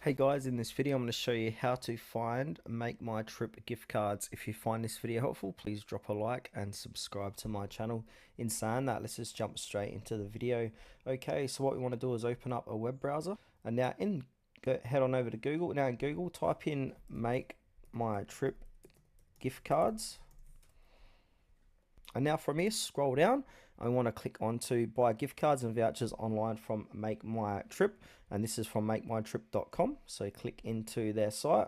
Hey guys, in this video I'm going to show you how to find MakeMyTrip gift cards. If you find this video helpful, please drop a like and subscribe to my channel. In saying that, let's just jump straight into the video. Okay, so what we want to do is open up a web browser, and now head on over to Google. Now in Google, type in MakeMyTrip gift cards. And now from here, scroll down. I want to click on to buy gift cards and vouchers online from MakeMyTrip, and this is from MakeMyTrip.com. So click into their site.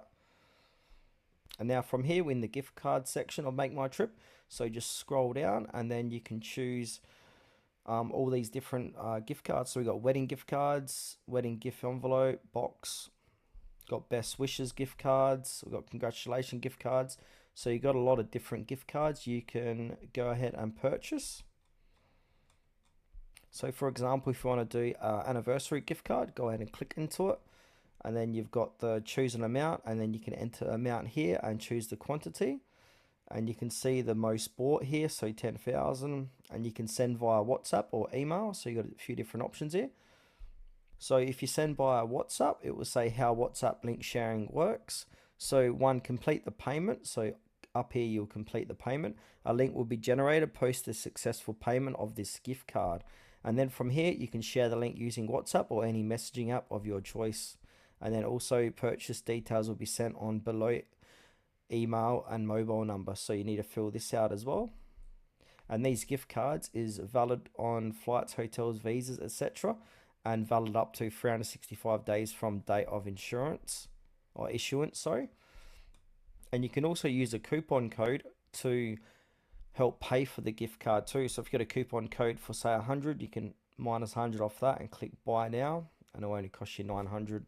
And now from here, we're in the gift card section of MakeMyTrip. So just scroll down, and then you can choose all these different gift cards. So we got wedding gift cards, wedding gift envelope, box. Got best wishes gift cards. We've got congratulations gift cards. So you got a lot of different gift cards you can go ahead and purchase. So for example, if you want to do anniversary gift card, go ahead and click into it, and then you've got the choose an amount, and then you can enter amount here and choose the quantity, and you can see the most bought here, so 10,000, and you can send via WhatsApp or email. So you got a few different options here. So if you send via WhatsApp, it will say how WhatsApp link sharing works. So one, complete the payment. So up here, you'll complete the payment. A link will be generated post the successful payment of this gift card. And then from here, you can share the link using WhatsApp or any messaging app of your choice. And then also purchase details will be sent on below email and mobile number. So you need to fill this out as well. And these gift cards is valid on flights, hotels, visas, etc. and valid up to 365 days from date of insurance or issuance, sorry. And you can also use a coupon code to help pay for the gift card too. So if you got a coupon code for say 100, you can minus 100 off that and click buy now, and it will only cost you 900.